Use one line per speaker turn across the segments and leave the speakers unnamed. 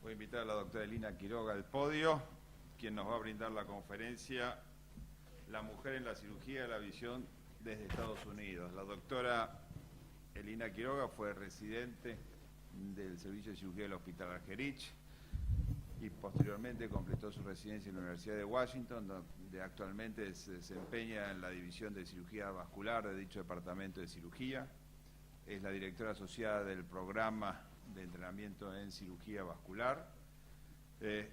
Voy a invitar a la doctora Elina Quiroga al podio, quien nos va a brindar la conferencia La mujer en la cirugía, la visión desde Estados Unidos. La doctora Elina Quiroga fue residente del Servicio de Cirugía del Hospital Argerich y posteriormente completó su residencia en la Universidad de Washington, donde actualmente se desempeña en la División de Cirugía Vascular de dicho departamento de cirugía. Es la directora asociada del programa de entrenamiento en cirugía vascular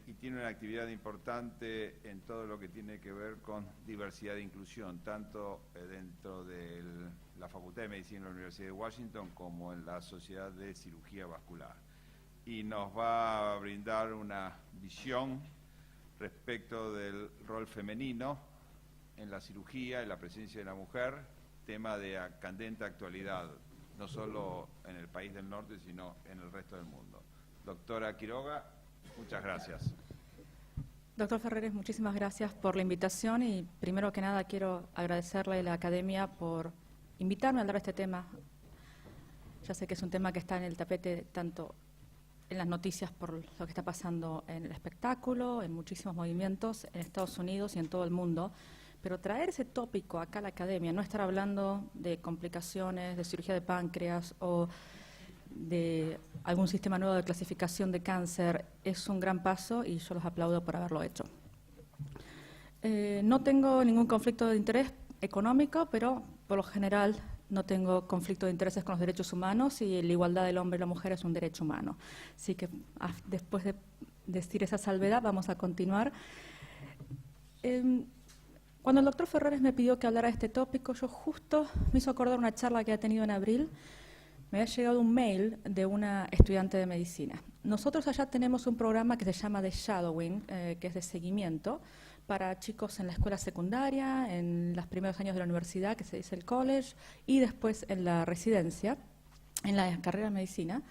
y tiene una actividad importante en todo lo que tiene que ver con diversidad e inclusión, tanto dentro de la Facultad de Medicina de la Universidad de Washington como en la Sociedad de Cirugía Vascular. Y nos va a brindar una visión respecto del rol femenino en la cirugía y la presencia de la mujer, tema de candente actualidad, no solo en el país del norte, sino en el resto del mundo. Doctora Quiroga, muchas gracias.
Doctor Ferreres, muchísimas gracias por la invitación y primero que nada quiero agradecerle a la Academia por invitarme a hablar de este tema. Ya sé que es un tema que está en el tapete tanto en las noticias por lo que está pasando en el espectáculo, en muchísimos movimientos en Estados Unidos y en todo el mundo. Pero traer ese tópico acá a la Academia, no estar hablando de complicaciones, de cirugía de páncreas o de algún sistema nuevo de clasificación de cáncer, es un gran paso y yo los aplaudo por haberlo hecho. No tengo ningún conflicto de interés económico, pero por lo general no tengo conflicto de intereses con los derechos humanos y la igualdad del hombre y la mujer es un derecho humano. Así que después de decir esa salvedad, vamos a continuar. Cuando el doctor Ferreres me pidió que hablara de este tópico, yo justo me hizo acordar una charla que ha tenido en abril. Me había llegado un mail de una estudiante de medicina. Nosotros allá tenemos un programa que se llama de shadowing, que es de seguimiento, para chicos en la escuela secundaria, en los primeros años de la universidad, que se dice el college, y después en la residencia, en la carrera de medicina,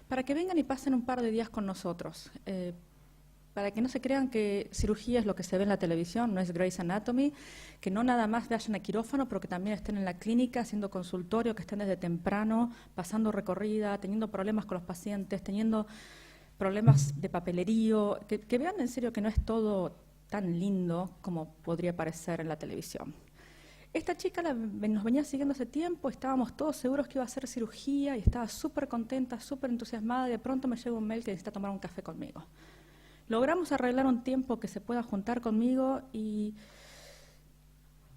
para que vengan y pasen un par de días con nosotros. Para que no se crean que cirugía es lo que se ve en la televisión, no es Grey's Anatomy, que no nada más vayan a quirófano, pero que también estén en la clínica haciendo consultorio, que estén desde temprano, pasando recorrida, teniendo problemas con los pacientes, teniendo problemas de papelerío, que vean en serio que no es todo tan lindo como podría parecer en la televisión. Esta chica nos venía siguiendo hace tiempo, estábamos todos seguros que iba a hacer cirugía y estaba súper contenta, súper entusiasmada, y de pronto me llega un mail que necesita tomar un café conmigo. Logramos arreglar un tiempo que se pueda juntar conmigo y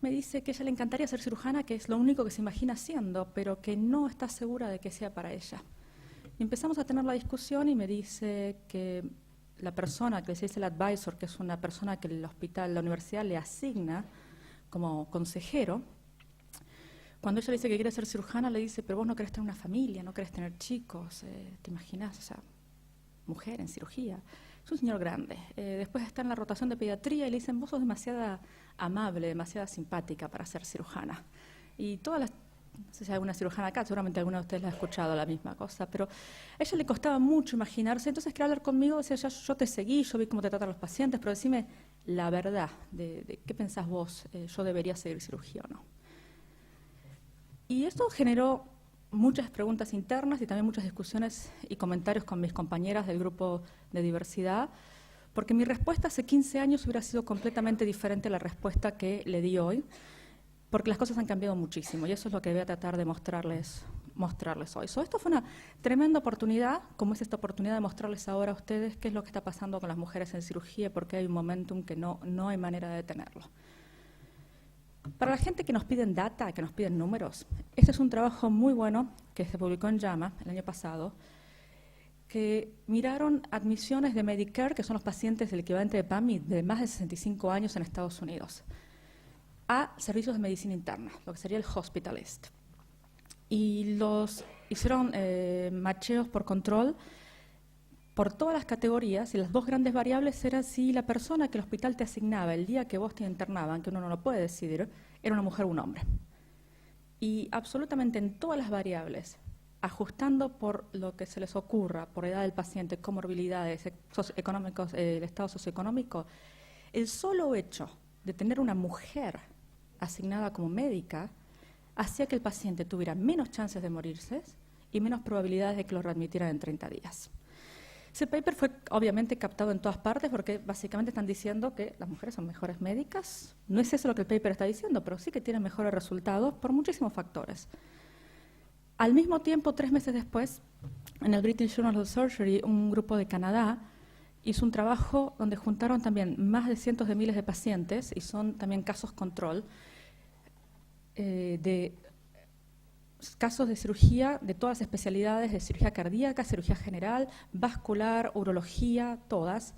me dice que a ella le encantaría ser cirujana, que es lo único que se imagina haciendo, pero que no está segura de que sea para ella. Y empezamos a tener la discusión y me dice que la persona que se dice el advisor, que es una persona que el hospital, la universidad le asigna como consejero, cuando ella le dice que quiere ser cirujana, le dice, pero vos no querés tener una familia, no querés tener chicos, ¿te imaginas esa mujer en cirugía? Es un señor grande. Después está en la rotación de pediatría y le dicen, vos sos demasiado amable, demasiado simpática para ser cirujana. Y todas las, no sé si hay alguna cirujana acá, seguramente alguna de ustedes la ha escuchado la misma cosa, pero a ella le costaba mucho imaginarse, entonces quería hablar conmigo, decía, yo te seguí, yo vi cómo te tratan los pacientes, pero decime la verdad, de qué pensás vos, yo debería seguir cirugía o no. Y esto generó muchas preguntas internas y también muchas discusiones y comentarios con mis compañeras del grupo de diversidad, porque mi respuesta hace 15 años hubiera sido completamente diferente a la respuesta que le di hoy, porque las cosas han cambiado muchísimo y eso es lo que voy a tratar de mostrarles hoy. Esto fue una tremenda oportunidad, como es esta oportunidad de mostrarles ahora a ustedes qué es lo que está pasando con las mujeres en cirugía, porque hay un momentum que no hay manera de detenerlo. Para la gente que nos piden data, que nos piden números, este es un trabajo muy bueno que se publicó en JAMA el año pasado, que miraron admisiones de Medicare, que son los pacientes del equivalente de PAMI de más de 65 años en Estados Unidos, a servicios de medicina interna, lo que sería el hospitalist. Y los hicieron macheos por control por todas las categorías, y las dos grandes variables eran si la persona que el hospital te asignaba el día que vos te internaban, que uno no lo puede decidir, era una mujer o un hombre. Y absolutamente en todas las variables, ajustando por lo que se les ocurra, por edad del paciente, comorbilidades, socioeconómicos, el estado socioeconómico, el solo hecho de tener una mujer asignada como médica hacía que el paciente tuviera menos chances de morirse y menos probabilidades de que lo readmitieran en 30 días. Ese paper fue obviamente captado en todas partes porque básicamente están diciendo que las mujeres son mejores médicas. No es eso lo que el paper está diciendo, pero sí que tienen mejores resultados por muchísimos factores. Al mismo tiempo, 3 meses después, en el British Journal of Surgery, un grupo de Canadá hizo un trabajo donde juntaron también más de cientos de miles de pacientes, y son también casos control, de casos de cirugía de todas las especialidades, de cirugía cardíaca, cirugía general, vascular, urología, todas,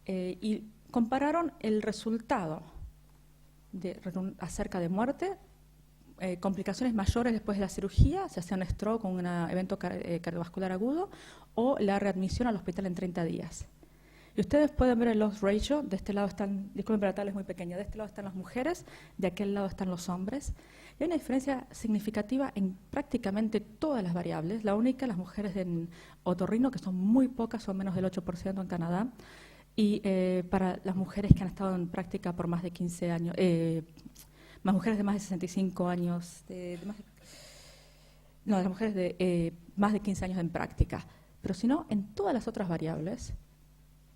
y compararon el resultado acerca de muerte, complicaciones mayores después de la cirugía, ya sea un stroke o un evento cardiovascular agudo, o la readmisión al hospital en 30 días. Y ustedes pueden ver el loss ratio. De este lado están, disculpen, pero la tabla es muy pequeña, de este lado están las mujeres, de aquel lado están los hombres. Y hay una diferencia significativa en prácticamente todas las variables. La única, las mujeres en otorrino, que son muy pocas, son menos del 8% en Canadá. Y para las mujeres que han estado en práctica por más de 15 años, más mujeres de más de 65 años, las mujeres de más de 15 años en práctica. Pero si no, en todas las otras variables,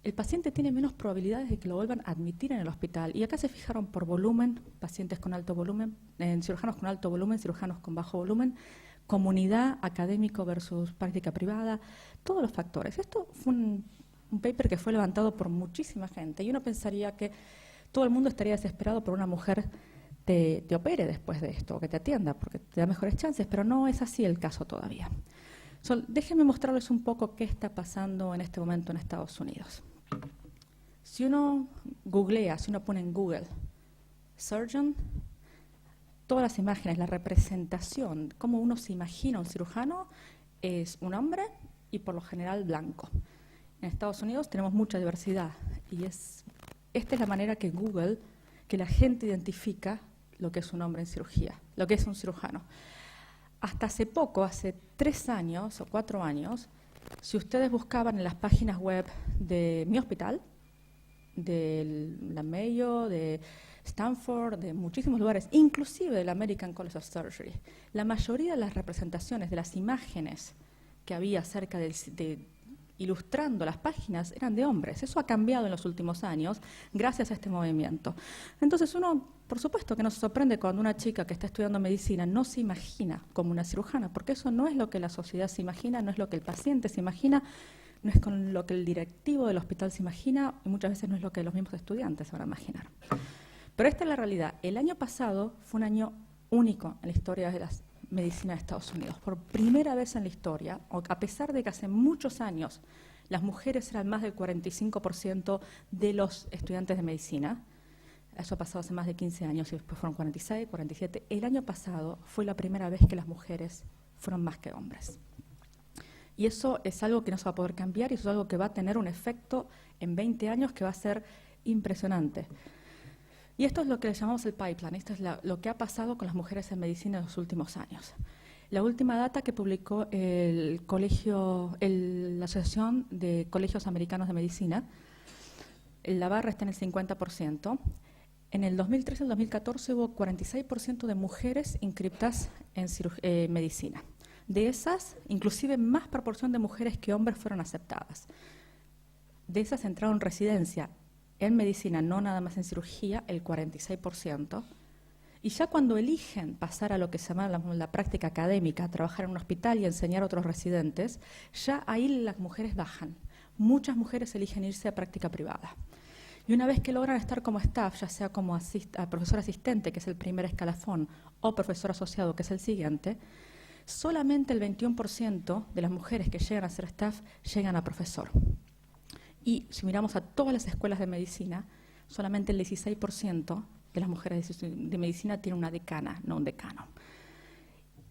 el paciente tiene menos probabilidades de que lo vuelvan a admitir en el hospital. Y acá se fijaron por volumen, pacientes con alto volumen, cirujanos con alto volumen, cirujanos con bajo volumen, comunidad, académico versus práctica privada, todos los factores. Esto fue un paper que fue levantado por muchísima gente, y uno pensaría que todo el mundo estaría desesperado por una mujer te opere después de esto, o que te atienda, porque te da mejores chances, pero no es así el caso todavía. Déjenme mostrarles un poco qué está pasando en este momento en Estados Unidos. Si uno googlea, si uno pone en Google surgeon, todas las imágenes, la representación, cómo uno se imagina un cirujano, es un hombre y por lo general blanco. En Estados Unidos tenemos mucha diversidad, y esta es la manera que Google, que la gente identifica lo que es un hombre en cirugía, lo que es un cirujano. Hasta hace poco, hace 3 años o 4 años, si ustedes buscaban en las páginas web de mi hospital, de la Mayo, de Stanford, de muchísimos lugares, inclusive del American College of Surgery, la mayoría de las representaciones, de las imágenes que había acerca ilustrando las páginas eran de hombres. Eso ha cambiado en los últimos años gracias a este movimiento. Entonces uno, por supuesto que nos sorprende cuando una chica que está estudiando medicina no se imagina como una cirujana, porque eso no es lo que la sociedad se imagina, no es lo que el paciente se imagina, no es con lo que el directivo del hospital se imagina, y muchas veces no es lo que los mismos estudiantes se van a imaginar. Pero esta es la realidad. El año pasado fue un año único en la historia de la medicina de Estados Unidos. Por primera vez en la historia, a pesar de que hace muchos años las mujeres eran más del 45% de los estudiantes de medicina, eso ha pasado hace más de 15 años y después fueron 46, 47, el año pasado fue la primera vez que las mujeres fueron más que hombres. Y eso es algo que no se va a poder cambiar, y eso es algo que va a tener un efecto en 20 años que va a ser impresionante. Y esto es lo que le llamamos el pipeline, esto es lo que ha pasado con las mujeres en medicina en los últimos años. La última data que publicó la Asociación de Colegios Americanos de Medicina, la barra está en el 50%. En el 2013 y el 2014 hubo 46% de mujeres inscriptas en medicina. De esas, inclusive más proporción de mujeres que hombres fueron aceptadas. De esas entraron en residencia en medicina, no nada más en cirugía, el 46%. Y ya cuando eligen pasar a lo que se llama la práctica académica, trabajar en un hospital y enseñar a otros residentes, ya ahí las mujeres bajan. Muchas mujeres eligen irse a práctica privada. Y una vez que logran estar como staff, ya sea como profesor asistente, que es el primer escalafón, o profesor asociado, que es el siguiente, solamente el 21% de las mujeres que llegan a ser staff llegan a profesor. Y si miramos a todas las escuelas de medicina, solamente el 16% de las mujeres de medicina tienen una decana, no un decano,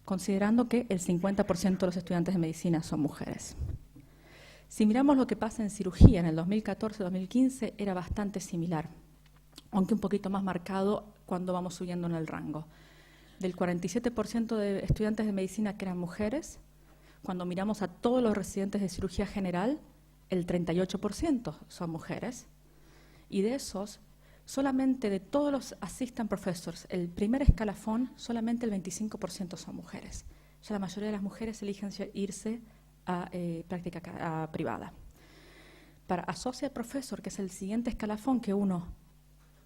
considerando que el 50% de los estudiantes de medicina son mujeres. Si miramos lo que pasa en cirugía, en el 2014-2015 era bastante similar, aunque un poquito más marcado cuando vamos subiendo en el rango. Del 47% de estudiantes de medicina que eran mujeres, cuando miramos a todos los residentes de cirugía general, el 38% son mujeres, y de esos, solamente de todos los assistant professors, el primer escalafón, solamente el 25% son mujeres. Ya la mayoría de las mujeres eligen irse a práctica privada. para associate professor, que es el siguiente escalafón que uno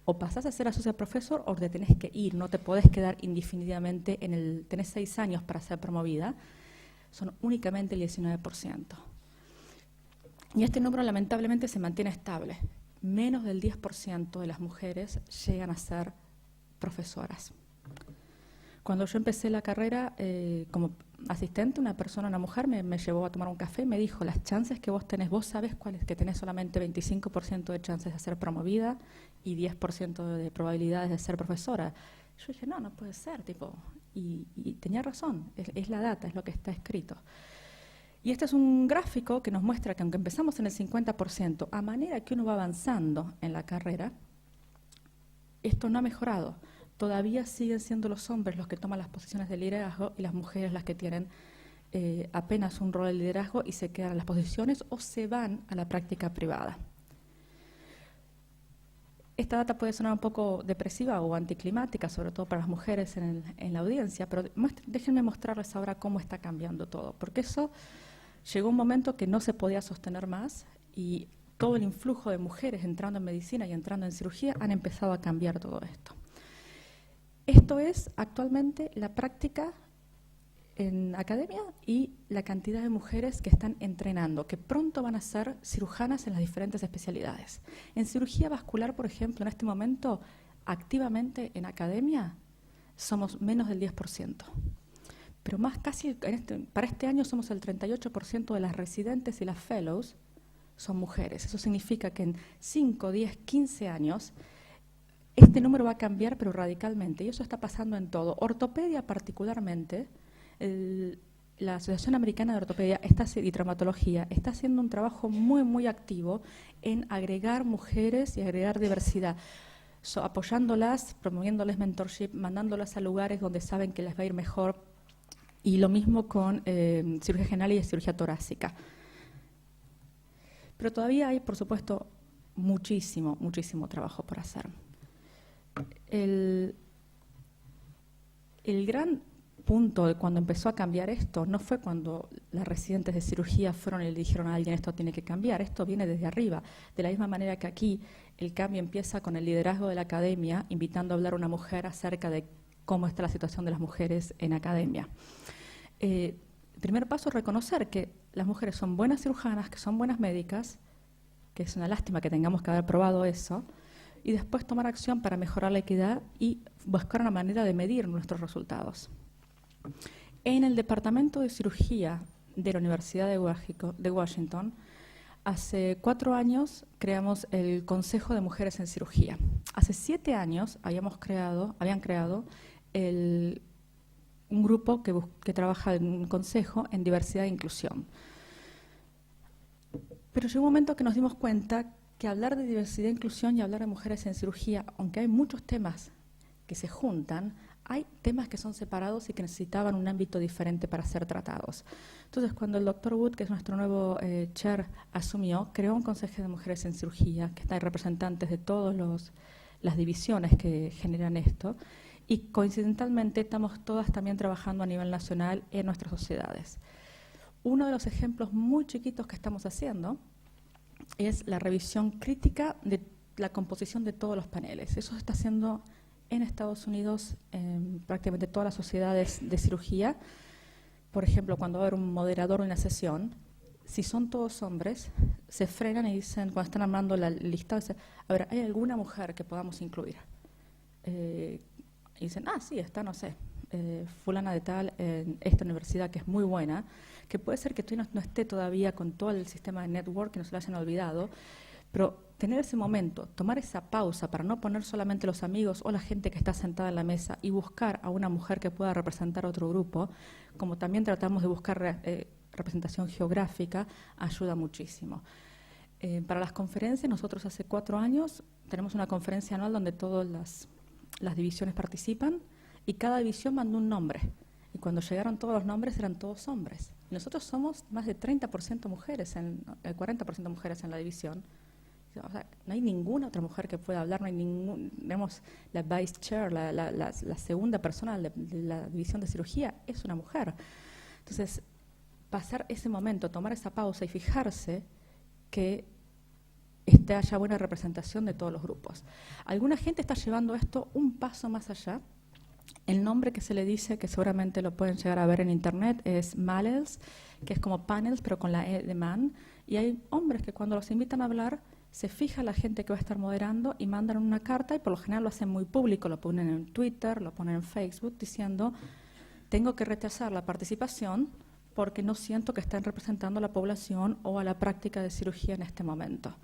o pasás a ser associate professor o te tenés que ir, no te podés quedar indefinidamente tenés 6 años para ser promovida, son únicamente el 19%. Y este número lamentablemente se mantiene estable. Menos del 10% de las mujeres llegan a ser profesoras. Cuando yo empecé la carrera como asistente, una mujer me llevó a tomar un café y me dijo, las chances que vos tenés, vos sabés cuál es, que tenés solamente 25% de chances de ser promovida y 10% de probabilidades de ser profesora. Yo dije, no puede ser, y tenía razón, es la data, es lo que está escrito. Y este es un gráfico que nos muestra que aunque empezamos en el 50%, a manera que uno va avanzando en la carrera, esto no ha mejorado. Todavía siguen siendo los hombres los que toman las posiciones de liderazgo y las mujeres las que tienen apenas un rol de liderazgo y se quedan en las posiciones o se van a la práctica privada. Esta data puede sonar un poco depresiva o anticlimática, sobre todo para las mujeres en la audiencia, pero déjenme mostrarles ahora cómo está cambiando todo, porque eso llegó un momento que no se podía sostener más y todo el influjo de mujeres entrando en medicina y entrando en cirugía han empezado a cambiar todo esto. Esto es actualmente la práctica en academia y la cantidad de mujeres que están entrenando, que pronto van a ser cirujanas en las diferentes especialidades. En cirugía vascular, por ejemplo, en este momento, activamente en academia, somos menos del 10%. Pero más casi, para este año somos el 38% de las residentes y las fellows son mujeres. Eso significa que en 5, 10, 15 años este número va a cambiar, pero radicalmente, y eso está pasando en todo. Ortopedia particularmente, la Asociación Americana de Ortopedia y Traumatología está haciendo un trabajo muy, muy activo en agregar mujeres y agregar diversidad, apoyándolas, promoviéndoles mentorship, mandándolas a lugares donde saben que les va a ir mejor, y lo mismo con cirugía general y cirugía torácica. Pero todavía hay, por supuesto, muchísimo, muchísimo trabajo por hacer. El gran punto de cuando empezó a cambiar esto no fue cuando las residentes de cirugía fueron y le dijeron a alguien esto tiene que cambiar, esto viene desde arriba. De la misma manera que aquí el cambio empieza con el liderazgo de la academia, invitando a hablar a una mujer acerca de cómo está la situación de las mujeres en academia. El primer paso es reconocer que las mujeres son buenas cirujanas, que son buenas médicas, que es una lástima que tengamos que haber probado eso, y después tomar acción para mejorar la equidad y buscar una manera de medir nuestros resultados. En el Departamento de Cirugía de la Universidad de Washington, hace 4 años creamos el Consejo de Mujeres en Cirugía. Hace 7 años habían creado un grupo que trabaja en un consejo en diversidad e inclusión. Pero llegó un momento que nos dimos cuenta que hablar de diversidad e inclusión y hablar de mujeres en cirugía, aunque hay muchos temas que se juntan, hay temas que son separados y que necesitaban un ámbito diferente para ser tratados. Entonces, cuando el Dr. Wood, que es nuestro nuevo chair, asumió, creó un consejo de mujeres en cirugía, que está en representantes de todas las divisiones que generan esto, y coincidentalmente estamos todas también trabajando a nivel nacional en nuestras sociedades. Uno de los ejemplos muy chiquitos que estamos haciendo es la revisión crítica de la composición de todos los paneles. Eso se está haciendo en Estados Unidos en prácticamente todas las sociedades de cirugía. Por ejemplo, cuando va a haber un moderador en una sesión, si son todos hombres, se frenan y dicen, cuando están armando la lista, dicen, a ver, ¿hay alguna mujer que podamos incluir? Y dicen, sí, está, no sé, fulana de tal en esta universidad que es muy buena, que puede ser que no esté todavía con todo el sistema de network, que no se lo hayan olvidado, pero tener ese momento, tomar esa pausa para no poner solamente los amigos o la gente que está sentada en la mesa y buscar a una mujer que pueda representar a otro grupo, como también tratamos de buscar representación geográfica, ayuda muchísimo. Para las conferencias, nosotros hace 4 años tenemos una conferencia anual donde todas las divisiones participan y cada división mandó un nombre. Y cuando llegaron todos los nombres eran todos hombres. Y nosotros somos más de 30% mujeres, 40% mujeres en la división. O sea, no hay ninguna otra mujer que pueda hablar, no hay tenemos la vice chair, la segunda persona de la división de cirugía es una mujer. Entonces, pasar ese momento, tomar esa pausa y fijarse que haya buena representación de todos los grupos. Alguna gente está llevando esto un paso más allá. El nombre que se le dice, que seguramente lo pueden llegar a ver en internet, es Malels, que es como panels, pero con la E de man. Y hay hombres que cuando los invitan a hablar, se fija la gente que va a estar moderando y mandan una carta, y por lo general lo hacen muy público, lo ponen en Twitter, lo ponen en Facebook, diciendo, tengo que rechazar la participación porque no siento que estén representando a la población o a la práctica de cirugía en este momento.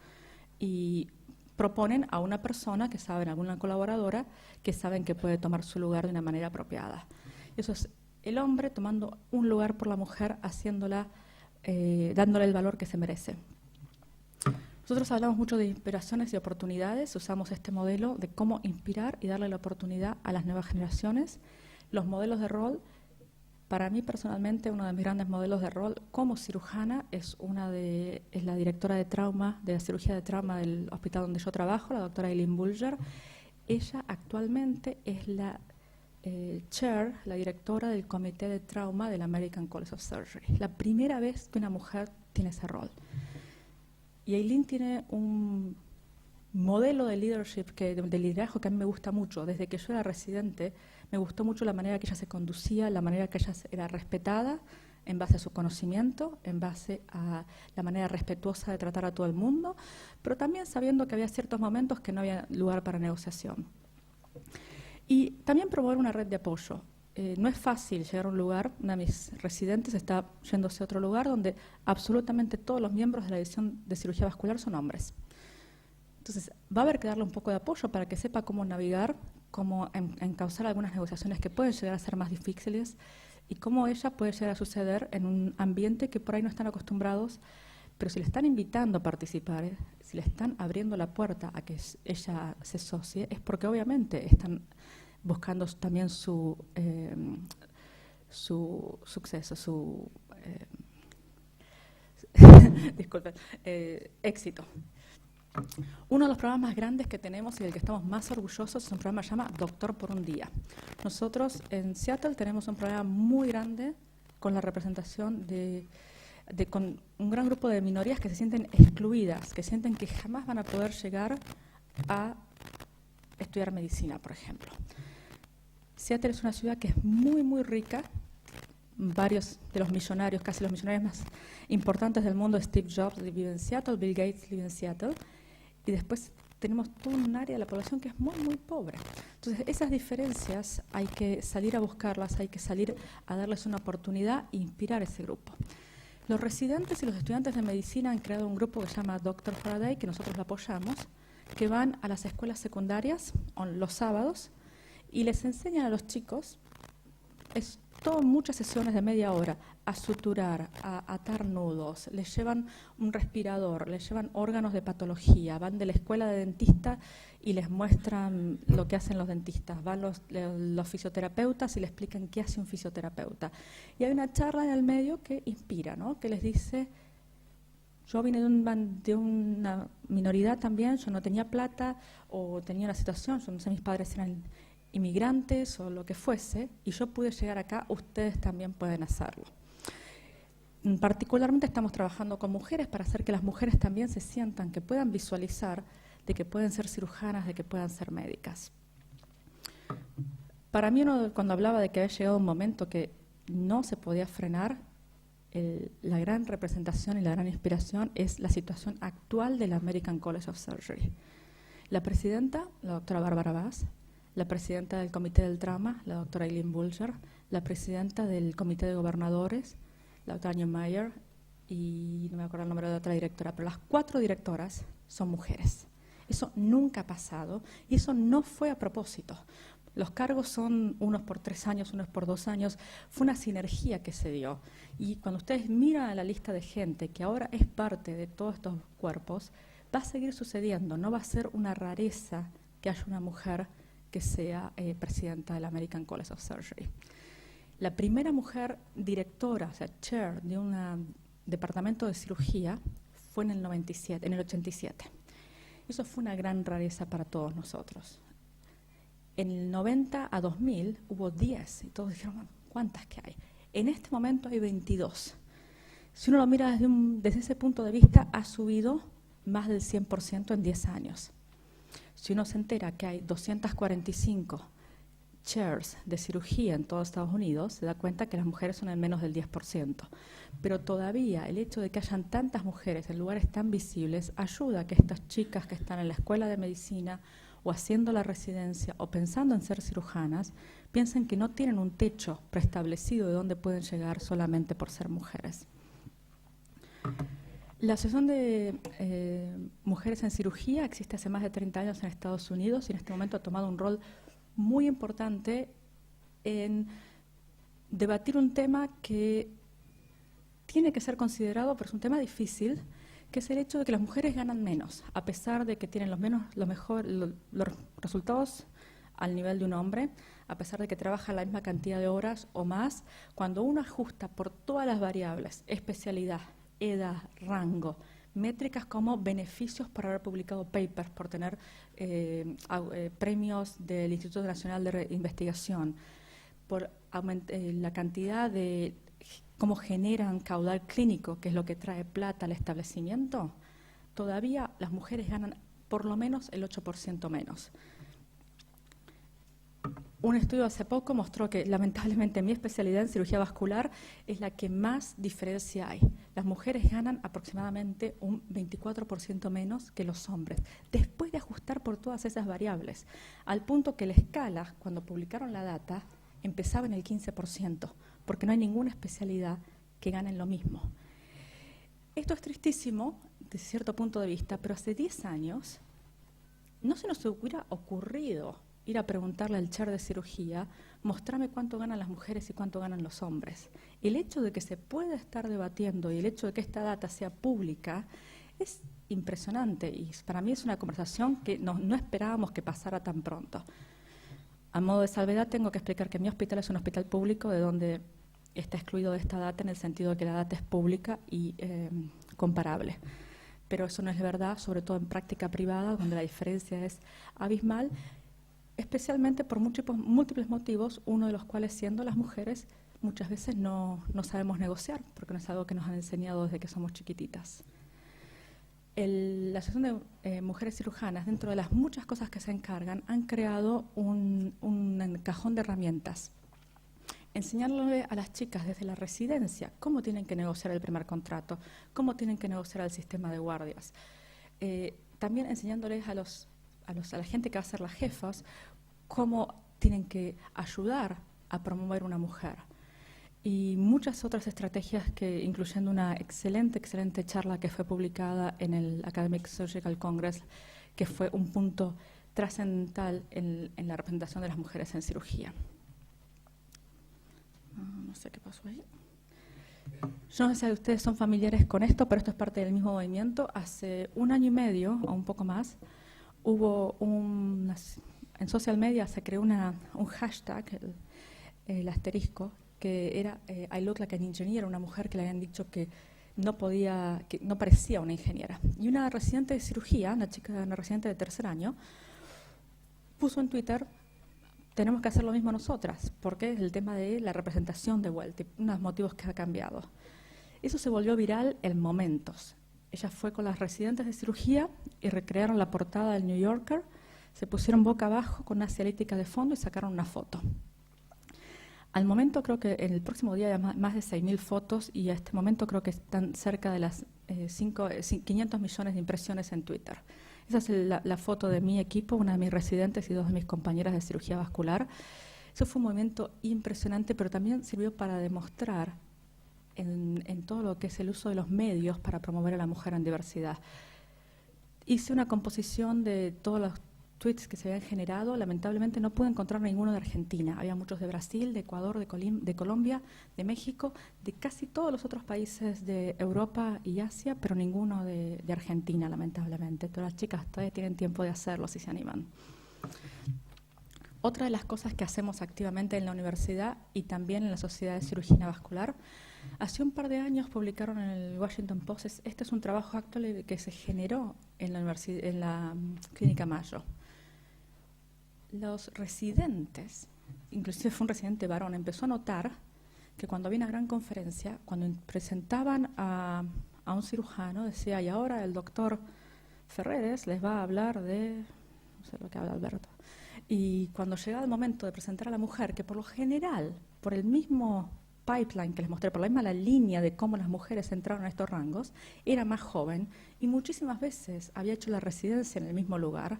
Y proponen a una persona que saben, alguna colaboradora, que saben que puede tomar su lugar de una manera apropiada. Eso es el hombre tomando un lugar por la mujer, haciéndola, dándole el valor que se merece. Nosotros hablamos mucho de inspiraciones y oportunidades, usamos este modelo de cómo inspirar y darle la oportunidad a las nuevas generaciones. Los modelos de rol, para mí personalmente, uno de mis grandes modelos de rol como cirujana es la directora de trauma, de la cirugía de trauma del hospital donde yo trabajo, la doctora Eileen Bulger. Ella actualmente es la chair, la directora del comité de trauma del American College of Surgery. La primera vez que una mujer tiene ese rol. Y Eileen tiene un modelo de leadership, de liderazgo que a mí me gusta mucho. Desde que yo era residente, me gustó mucho la manera que ella se conducía, la manera que ella era respetada en base a su conocimiento, en base a la manera respetuosa de tratar a todo el mundo, pero también sabiendo que había ciertos momentos que no había lugar para negociación. Y también promover una red de apoyo. No es fácil llegar a un lugar, una de mis residentes está yéndose a otro lugar donde absolutamente todos los miembros de la división de cirugía vascular son hombres. Entonces, va a haber que darle un poco de apoyo para que sepa cómo navegar, cómo encauzar algunas negociaciones que pueden llegar a ser más difíciles y cómo ella puede llegar a suceder en un ambiente que por ahí no están acostumbrados, pero si le están invitando a participar, si le están abriendo la puerta a que ella se asocie, es porque obviamente están buscando también su suceso, su disculpen, éxito. Uno de los programas más grandes que tenemos y del que estamos más orgullosos es un programa que se llama Doctor por un Día. Nosotros en Seattle tenemos un programa muy grande con la representación con un gran grupo de minorías que se sienten excluidas, que sienten que jamás van a poder llegar a estudiar medicina, por ejemplo. Seattle es una ciudad que es muy, muy rica. Varios de los millonarios, casi los millonarios más importantes del mundo, Steve Jobs vive en Seattle, Bill Gates vive en Seattle, y después tenemos todo un área de la población que es muy, muy pobre. Entonces, esas diferencias hay que salir a buscarlas, hay que salir a darles una oportunidad e inspirar a ese grupo. Los residentes y los estudiantes de medicina han creado un grupo que se llama Dr. Faraday, que nosotros lo apoyamos, que van a las escuelas secundarias los sábados y les enseñan a los chicos, muchas sesiones de media hora, a suturar, a atar nudos, les llevan un respirador, les llevan órganos de patología, van de la escuela de dentista y les muestran lo que hacen los dentistas, van los fisioterapeutas y les explican qué hace un fisioterapeuta. Y hay una charla en el medio que inspira, ¿no? Que les dice, yo vine de una minoridad también, yo no tenía plata o tenía una situación, yo no sé, mis padres eran inmigrantes o lo que fuese, y yo pude llegar acá, ustedes también pueden hacerlo. Particularmente estamos trabajando con mujeres para hacer que las mujeres también se sientan, que puedan visualizar de que pueden ser cirujanas, de que puedan ser médicas. Para mí, cuando hablaba de que había llegado un momento que no se podía frenar, la gran representación y la gran inspiración es la situación actual del American College of Surgery. La presidenta, la doctora Bárbara Vaz, la presidenta del Comité del Trauma, la doctora Eileen Bulger, la presidenta del Comité de Gobernadores, la doctora Anya Meyer, y no me acuerdo el nombre de la otra directora, pero las 4 directoras son mujeres. Eso nunca ha pasado y eso no fue a propósito. Los cargos son unos por 3 años, unos por 2 años. Fue una sinergia que se dio. Y cuando ustedes miran a la lista de gente que ahora es parte de todos estos cuerpos, va a seguir sucediendo. No va a ser una rareza que haya una mujer que sea presidenta del American College of Surgery. La primera mujer directora, o sea, chair de un departamento de cirugía fue en el 87. Eso fue una gran rareza para todos nosotros. En el 90 a 2000 hubo 10 y todos dijeron, ¿cuántas que hay? En este momento hay 22. Si uno lo mira desde ese punto de vista, ha subido más del 100% en 10 años. Si uno se entera que hay 245 chairs de cirugía en todo Estados Unidos, se da cuenta que las mujeres son en menos del 10%. Pero todavía el hecho de que hayan tantas mujeres en lugares tan visibles ayuda a que estas chicas que están en la escuela de medicina o haciendo la residencia o pensando en ser cirujanas, piensen que no tienen un techo preestablecido de dónde pueden llegar solamente por ser mujeres. La Asociación de Mujeres en Cirugía existe hace más de 30 años en Estados Unidos y en este momento ha tomado un rol muy importante en debatir un tema que tiene que ser considerado, pero es un tema difícil, que es el hecho de que las mujeres ganan menos, a pesar de que tienen los resultados al nivel de un hombre, a pesar de que trabajan la misma cantidad de horas o más. Cuando uno ajusta por todas las variables, especialidad, edad, rango, métricas como beneficios por haber publicado papers, por tener premios del Instituto Nacional de Investigación, por la cantidad de cómo generan caudal clínico, que es lo que trae plata al establecimiento, todavía las mujeres ganan por lo menos el 8% menos. Un estudio hace poco mostró que, lamentablemente, mi especialidad en cirugía vascular es la que más diferencia hay. Las mujeres ganan aproximadamente un 24% menos que los hombres, después de ajustar por todas esas variables, al punto que la escala, cuando publicaron la data, empezaba en el 15%, porque no hay ninguna especialidad que gane lo mismo. Esto es tristísimo, desde cierto punto de vista, pero hace 10 años no se nos hubiera ocurrido ir a preguntarle al chair de cirugía, mostrame cuánto ganan las mujeres y cuánto ganan los hombres. El hecho de que se pueda estar debatiendo y el hecho de que esta data sea pública es impresionante y para mí es una conversación que no esperábamos que pasara tan pronto. A modo de salvedad tengo que explicar que mi hospital es un hospital público de donde está excluido de esta data en el sentido de que la data es pública y comparable. Pero eso no es verdad, sobre todo en práctica privada, donde la diferencia es abismal, especialmente por múltiples motivos, uno de los cuales siendo las mujeres muchas veces no sabemos negociar, porque no es algo que nos han enseñado desde que somos chiquititas. La Asociación de Mujeres Cirujanas, dentro de las muchas cosas que se encargan, han creado un cajón de herramientas. Enseñarle a las chicas desde la residencia cómo tienen que negociar el primer contrato, cómo tienen que negociar el sistema de guardias. También enseñándoles a la gente que va a ser las jefas cómo tienen que ayudar a promover una mujer. Y muchas otras estrategias, que incluyendo una excelente charla que fue publicada en el Academic Surgical Congress, que fue un punto trascendental en la representación de las mujeres en cirugía. No sé qué pasó ahí. Yo no sé si ustedes son familiares con esto, pero esto es parte del mismo movimiento. Hace 1 año y medio, o un poco más, hubo en social media se creó un hashtag, el asterisco, que era I look like an engineer, una mujer que le habían dicho que no parecía una ingeniera. Y una residente de cirugía, una residente de 3er año, puso en Twitter, tenemos que hacer lo mismo nosotras, porque es el tema de la representación de vuelta, unos motivos que ha cambiado. Eso se volvió viral en momentos. Ella fue con las residentes de cirugía y recrearon la portada del New Yorker, se pusieron boca abajo con una cialítica de fondo y sacaron una foto. Al momento creo que en el próximo día hay más de 6.000 fotos y a este momento creo que están cerca de las 500 millones de impresiones en Twitter. Esa es la foto de mi equipo, una de mis residentes y 2 de mis compañeras de cirugía vascular. Eso fue un movimiento impresionante, pero también sirvió para demostrar en todo lo que es el uso de los medios para promover a la mujer en diversidad. Hice una composición de todos los tweets que se habían generado. Lamentablemente no pude encontrar ninguno de Argentina. Había muchos de Brasil, de Ecuador, de Colombia, de México, de casi todos los otros países de Europa y Asia, pero ninguno de Argentina, lamentablemente. Todas las chicas todavía tienen tiempo de hacerlo si se animan. Otra de las cosas que hacemos activamente en la universidad y también en la Sociedad de Cirugía Vascular, hace un par de años publicaron en el Washington Post, este es un trabajo actual que se generó en la Clínica Mayo. Los residentes, inclusive fue un residente varón, empezó a notar que cuando había una gran conferencia, cuando presentaban a un cirujano, decía, y ahora el doctor Ferreres les va a hablar de, no sé lo que habla Alberto, y cuando llega el momento de presentar a la mujer, que por lo general, por el mismo pipeline que les mostré, por la misma línea de cómo las mujeres entraron a estos rangos, era más joven y muchísimas veces había hecho la residencia en el mismo lugar.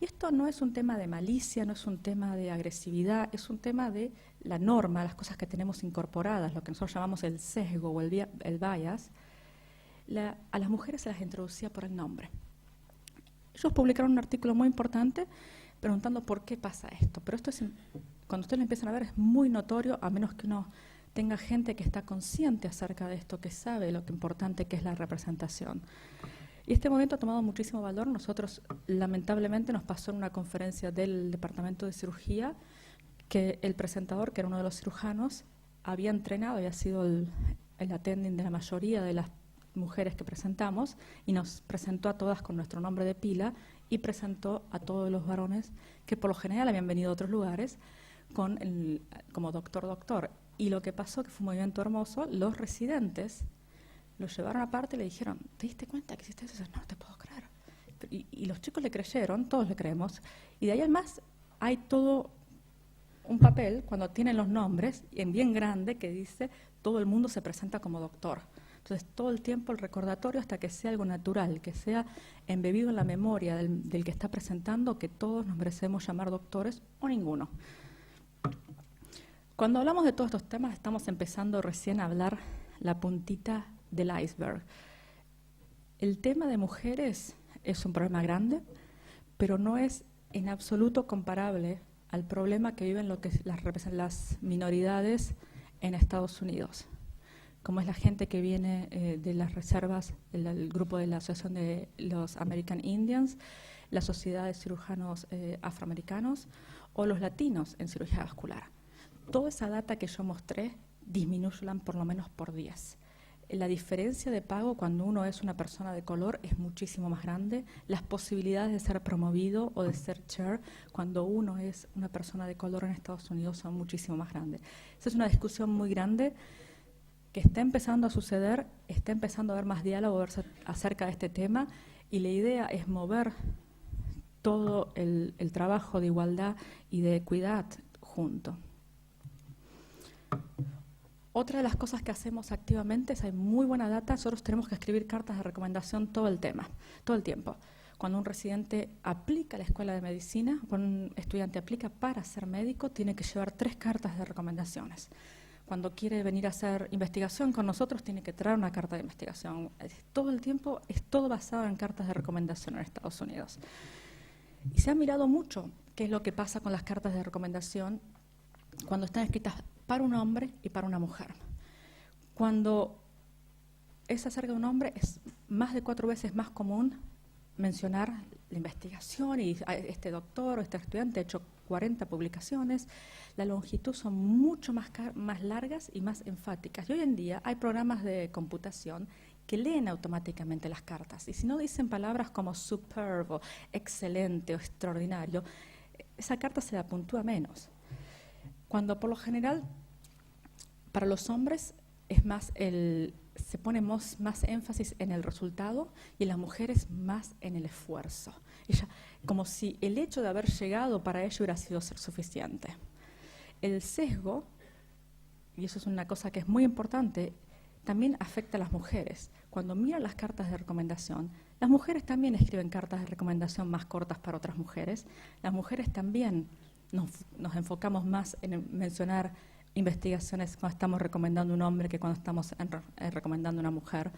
Y esto no es un tema de malicia, no es un tema de agresividad, es un tema de la norma, las cosas que tenemos incorporadas, lo que nosotros llamamos el sesgo o el bias. A las mujeres se las introducía por el nombre. Ellos publicaron un artículo muy importante preguntando por qué pasa esto, pero esto es, cuando ustedes lo empiezan a ver, es muy notorio, a menos que uno tenga gente que está consciente acerca de esto, que sabe lo que importante que es la representación. Y este movimiento ha tomado muchísimo valor. Nosotros, lamentablemente, nos pasó en una conferencia del Departamento de Cirugía que el presentador, que era uno de los cirujanos, había entrenado, había sido el attending de la mayoría de las mujeres que presentamos, y nos presentó a todas con nuestro nombre de pila y presentó a todos los varones que por lo general habían venido de otros lugares como doctor. Y lo que pasó, que fue un movimiento hermoso, los residentes lo llevaron aparte y le dijeron, ¿te diste cuenta que hiciste eso? No te puedo creer. Y los chicos le creyeron, todos le creemos, y de ahí además hay todo un papel, cuando tienen los nombres, en bien grande, que dice, todo el mundo se presenta como doctor. Entonces, todo el tiempo el recordatorio hasta que sea algo natural, que sea embebido en la memoria del que está presentando, que todos nos merecemos llamar doctores o ninguno. Cuando hablamos de todos estos temas, estamos empezando recién a hablar la puntita del iceberg. El tema de mujeres es un problema grande, pero no es en absoluto comparable al problema que viven las minoridades en Estados Unidos, como es la gente que viene de las reservas, el grupo de la Asociación de los American Indians, la Sociedad de Cirujanos Afroamericanos o los latinos en cirugía vascular. Toda esa data que yo mostré, disminúyenla por lo menos por 10. La diferencia de pago cuando uno es una persona de color es muchísimo más grande. Las posibilidades de ser promovido o de ser chair cuando uno es una persona de color en Estados Unidos son muchísimo más grandes. Esa es una discusión muy grande que está empezando a suceder, está empezando a haber más diálogo acerca de este tema, y la idea es mover todo el trabajo de igualdad y de equidad junto. Otra de las cosas que hacemos activamente es, hay muy buena data, nosotros tenemos que escribir cartas de recomendación todo el tiempo. Cuando un residente aplica a la escuela de medicina, cuando un estudiante aplica para ser médico, tiene que llevar 3 cartas de recomendaciones. Cuando quiere venir a hacer investigación con nosotros, tiene que traer una carta de investigación. Todo el tiempo es todo basado en cartas de recomendación en Estados Unidos. Y se ha mirado mucho qué es lo que pasa con las cartas de recomendación cuando están escritas para un hombre y para una mujer. Cuando es acerca de un hombre, es más de 4 veces más común mencionar la investigación y este doctor o este estudiante ha hecho 40 publicaciones. La longitud son mucho más largas y más enfáticas. Y hoy en día hay programas de computación que leen automáticamente las cartas. Y si no dicen palabras como superbo, excelente o extraordinario, esa carta se la puntúa menos. Cuando por lo general, para los hombres, es más se pone más énfasis en el resultado y en las mujeres más en el esfuerzo. Como si el hecho de haber llegado para ello hubiera sido ser suficiente. El sesgo, y eso es una cosa que es muy importante, también afecta a las mujeres. Cuando miran las cartas de recomendación, las mujeres también escriben cartas de recomendación más cortas para otras mujeres. Las mujeres también nos enfocamos más en mencionar investigaciones cuando estamos recomendando un hombre que cuando estamos recomendando una mujer.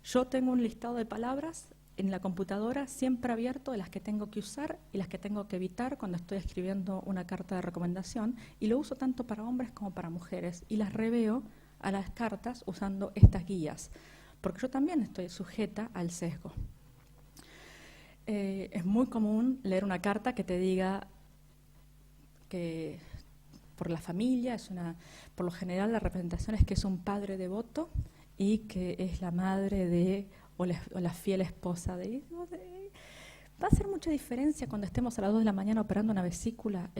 Yo tengo un listado de palabras en la computadora siempre abierto de las que tengo que usar y las que tengo que evitar cuando estoy escribiendo una carta de recomendación, y lo uso tanto para hombres como para mujeres, y las reveo a las cartas usando estas guías, porque yo también estoy sujeta al sesgo. Es muy común leer una carta que te diga que por la familia, por lo general la representación es que es un padre devoto y que es la madre o la fiel esposa de. Va a hacer mucha diferencia cuando estemos a las 2 de la mañana operando una vesícula,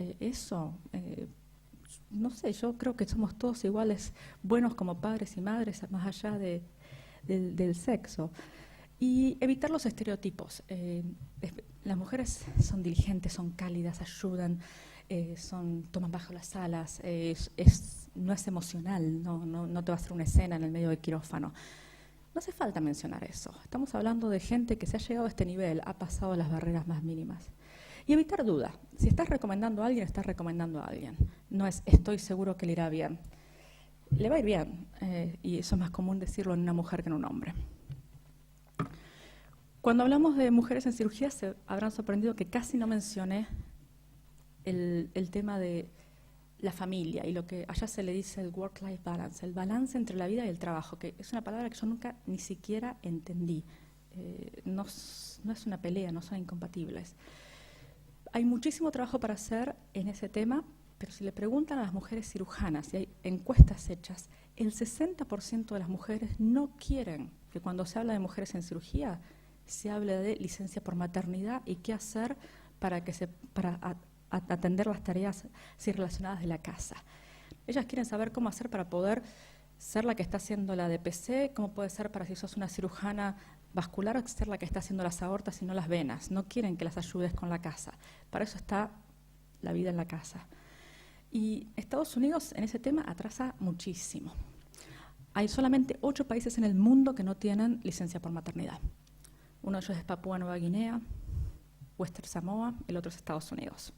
no sé, yo creo que somos todos iguales, buenos como padres y madres, más allá del sexo. Y evitar los estereotipos. Las mujeres son diligentes, son cálidas, ayudan, toman bajo las alas, no es emocional, no te va a hacer una escena en el medio del quirófano. No hace falta mencionar eso. Estamos hablando de gente que se ha llegado a este nivel, ha pasado las barreras más mínimas. Y evitar duda. Si estás recomendando a alguien, estás recomendando a alguien. No es estoy seguro que le irá bien. Le va a ir bien, y eso es más común decirlo en una mujer que en un hombre. Cuando hablamos de mujeres en cirugía, se habrán sorprendido que casi no mencioné el tema de la familia y lo que allá se le dice el work-life balance, el balance entre la vida y el trabajo, que es una palabra que yo nunca ni siquiera entendí. No es una pelea, no son incompatibles. Hay muchísimo trabajo para hacer en ese tema, pero si le preguntan a las mujeres cirujanas, y hay encuestas hechas, el 60% de las mujeres no quieren que cuando se habla de mujeres en cirugía se hable de licencia por maternidad y qué hacer para atender las tareas relacionadas de la casa. Ellas quieren saber cómo hacer para poder ser la que está haciendo la DPC, cómo puede ser para si sos una cirujana vascular ser la que está haciendo las aortas y no las venas. No quieren que las ayudes con la casa. Para eso está la vida en la casa. Y Estados Unidos en ese tema atrasa muchísimo. Hay solamente 8 países en el mundo que no tienen licencia por maternidad. Uno de ellos es Papúa Nueva Guinea, Western Samoa, el otro es Estados Unidos.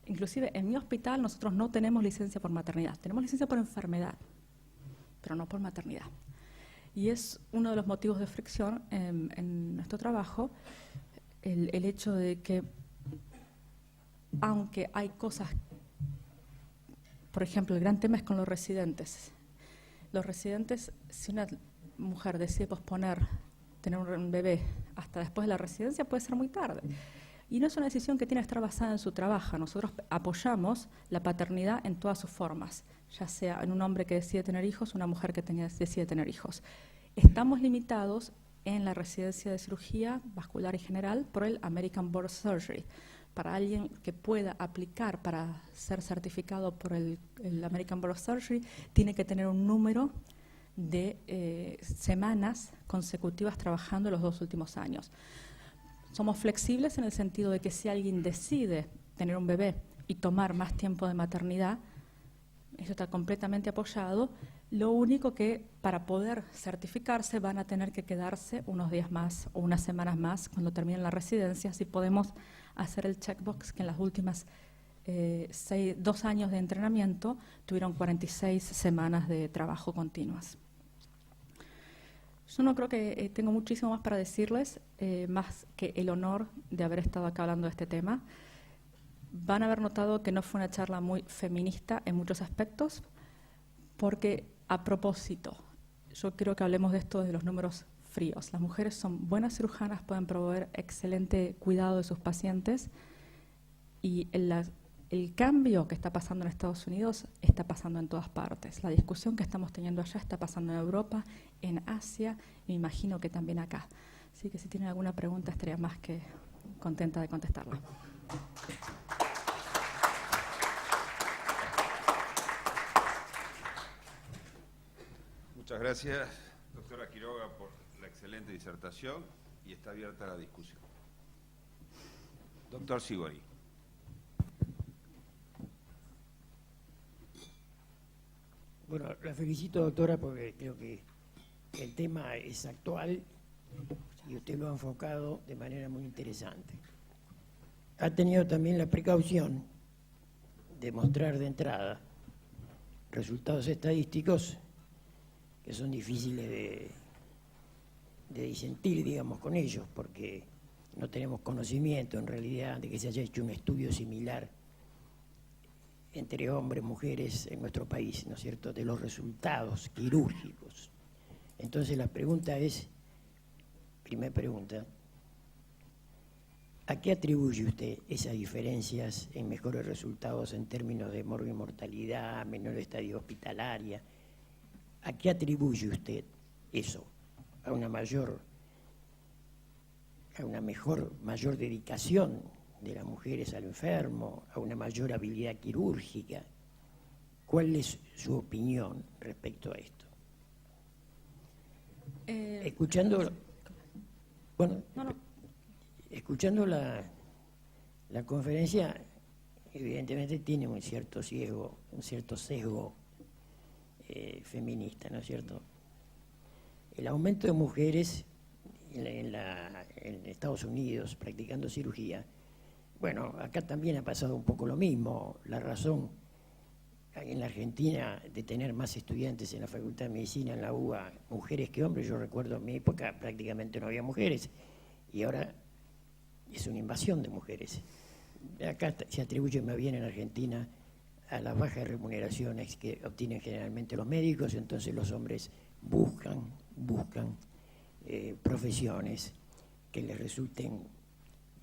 Inclusive en mi hospital nosotros no tenemos licencia por maternidad, tenemos licencia por enfermedad, pero no por maternidad. Y es uno de los motivos de fricción en nuestro trabajo, el hecho de que, aunque hay cosas, por ejemplo, el gran tema es con los residentes. Los residentes, si una mujer decide posponer tener un bebé hasta después de la residencia, puede ser muy tarde. Y no es una decisión que tiene que estar basada en su trabajo. Nosotros apoyamos la paternidad en todas sus formas, ya sea en un hombre que decide tener hijos o una mujer que decide tener hijos. Estamos limitados en la residencia de cirugía vascular y general por el American Board of Surgery. Para alguien que pueda aplicar para ser certificado por el American Board of Surgery, tiene que tener un número de semanas consecutivas trabajando los 2 últimos años. Somos flexibles en el sentido de que si alguien decide tener un bebé y tomar más tiempo de maternidad, eso está completamente apoyado. Lo único que para poder certificarse van a tener que quedarse unos días más o unas semanas más cuando terminen la residencia, si podemos hacer el checkbox que en las últimas 2 años de entrenamiento tuvieron 46 semanas de trabajo continuas. Yo no creo que tengo muchísimo más para decirles, más que el honor de haber estado acá hablando de este tema. Van a haber notado que no fue una charla muy feminista en muchos aspectos, porque a propósito, yo quiero que hablemos de esto desde los números fríos. Las mujeres son buenas cirujanas, pueden proveer excelente cuidado de sus pacientes, y el cambio que está pasando en Estados Unidos está pasando en todas partes. La discusión que estamos teniendo allá está pasando en Europa, en Asia, y me imagino que también acá. Así que si tienen alguna pregunta estaría más que contenta de contestarla.
Muchas gracias, doctora Quiroga, por la excelente disertación, y está abierta la discusión. Doctor Sivori.
Bueno, la felicito, doctora, porque creo que el tema es actual y usted lo ha enfocado de manera muy interesante. Ha tenido también la precaución de mostrar de entrada resultados estadísticos que son difíciles de disentir, digamos, con ellos, porque no tenemos conocimiento en realidad de que se haya hecho un estudio similar entre hombres y mujeres en nuestro país, ¿no es cierto?, de los resultados quirúrgicos. Entonces la pregunta es, primera pregunta, ¿a qué atribuye usted esas diferencias en mejores resultados en términos de mortalidad, menor estadio hospitalaria? ¿A qué atribuye usted eso? ¿A una mayor dedicación de las mujeres al enfermo, a una mayor habilidad quirúrgica? ¿Cuál es su opinión respecto a esto? Escuchando Bueno,
No, no.
escuchando la conferencia, evidentemente tiene un cierto sesgo feminista, ¿no es cierto? El aumento de mujeres en Estados Unidos practicando cirugía, bueno, acá también ha pasado un poco lo mismo. La razón en la Argentina de tener más estudiantes en la Facultad de Medicina, en la UBA, mujeres que hombres, yo recuerdo en mi época prácticamente no había mujeres, y ahora es una invasión de mujeres. Acá se atribuye más bien en Argentina a las bajas remuneraciones que obtienen generalmente los médicos, entonces los hombres buscan profesiones que les resulten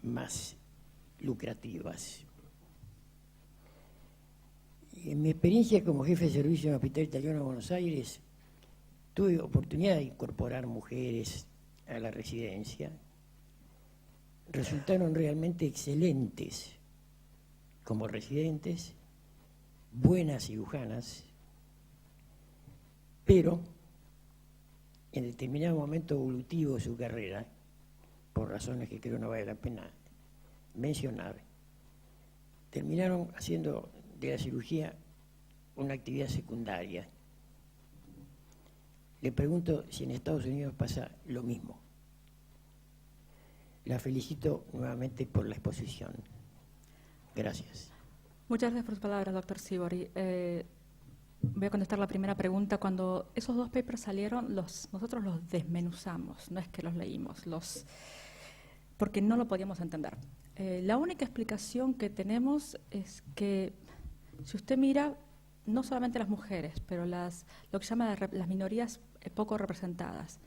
más lucrativas. En mi experiencia como jefe de servicio en el Hospital Italiano de Buenos Aires, tuve oportunidad de incorporar mujeres a la residencia. Resultaron realmente excelentes como residentes, buenas cirujanas, pero en determinado momento evolutivo de su carrera, por razones que creo no vale la pena mencionar, terminaron haciendo de la cirugía una actividad secundaria. Le pregunto si en Estados Unidos pasa lo mismo. La felicito nuevamente por la exposición. Gracias.
Muchas gracias por sus palabras, doctor Sibori. Voy a contestar la primera pregunta. Cuando esos dos papers salieron, nosotros los desmenuzamos, no es que los leímos, porque no lo podíamos entender. La única explicación que tenemos es que si usted mira, no solamente las mujeres, pero lo que se llama las minorías poco representadas,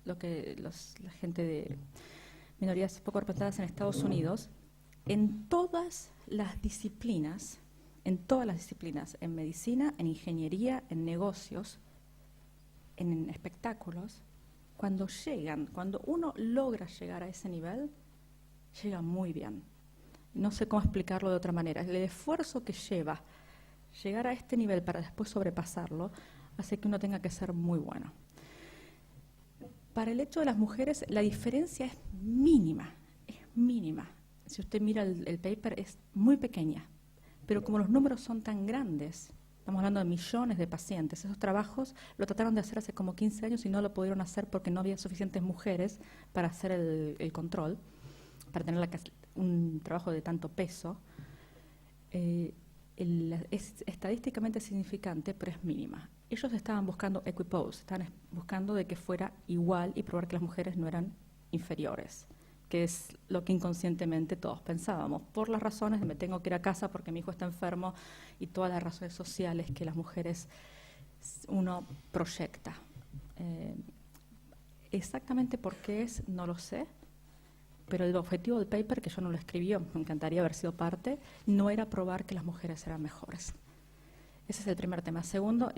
la gente de minorías poco representadas en Estados Unidos, en todas las disciplinas, en medicina, en ingeniería, en negocios, en espectáculos, cuando uno logra llegar a ese nivel, llega muy bien. No sé cómo explicarlo de otra manera. El esfuerzo que lleva llegar a este nivel para después sobrepasarlo hace que uno tenga que ser muy bueno. Para el hecho de las mujeres, la diferencia es mínima, Si usted mira el paper, es muy pequeña, pero como los números son tan grandes, estamos hablando de millones de pacientes, esos trabajos lo trataron de hacer hace como 15 años y no lo pudieron hacer porque no había suficientes mujeres para hacer el control, para tener un trabajo de tanto peso. Es estadísticamente significante, pero es mínima. Ellos estaban buscando equipose, estaban buscando de que fuera igual y probar que las mujeres no eran inferiores, que es lo que inconscientemente todos pensábamos, por las razones de me tengo que ir a casa porque mi hijo está enfermo y todas las razones sociales que las mujeres uno proyecta. Exactamente por qué es, no lo sé, pero el objetivo del paper, que yo no lo escribí, me encantaría haber sido parte, no era probar que las mujeres eran mejores. Ese es el primer tema. Segundo,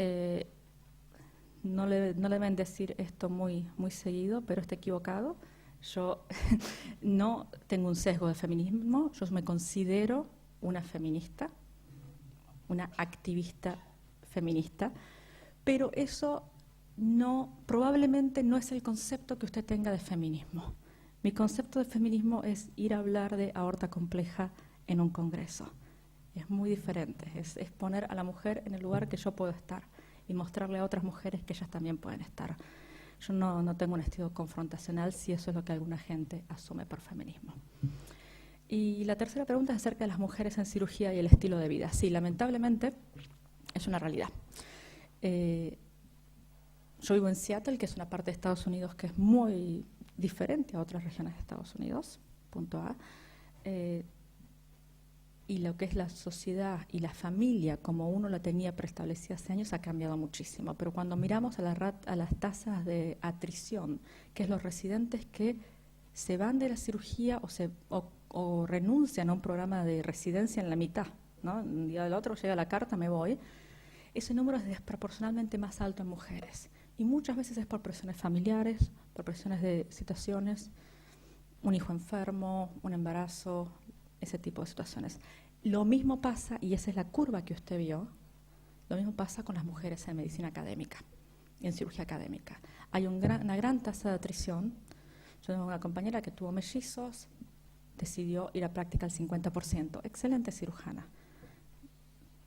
no le deben decir esto muy seguido, pero está equivocado. Yo no tengo un sesgo de feminismo, yo me considero una feminista, una activista feminista, pero eso probablemente no es el concepto que usted tenga de feminismo. Mi concepto de feminismo es ir a hablar de aorta compleja en un congreso. Es muy diferente, es poner a la mujer en el lugar que yo puedo estar y mostrarle a otras mujeres que ellas también pueden estar. Yo no tengo un estilo confrontacional si eso es lo que alguna gente asume por feminismo. Y la tercera pregunta es acerca de las mujeres en cirugía y el estilo de vida. Sí, lamentablemente es una realidad. Yo vivo en Seattle, que es una parte de Estados Unidos que es muy diferente a otras regiones de Estados Unidos, punto A. Y lo que es la sociedad y la familia, como uno la tenía preestablecida hace años, ha cambiado muchísimo. Pero cuando miramos a las tasas de atrición, que es los residentes que se van de la cirugía o renuncian a un programa de residencia en la mitad, ¿no? Un día del otro llega la carta, me voy, ese número es desproporcionalmente más alto en mujeres. Y muchas veces es por presiones familiares, por presiones de situaciones, un hijo enfermo, un embarazo, ese tipo de situaciones. Lo mismo pasa, y esa es la curva que usted vio, lo mismo pasa con las mujeres en medicina académica, en cirugía académica. Hay una gran tasa de atrición. Yo tengo una compañera que tuvo mellizos, decidió ir a práctica al 50%, excelente cirujana,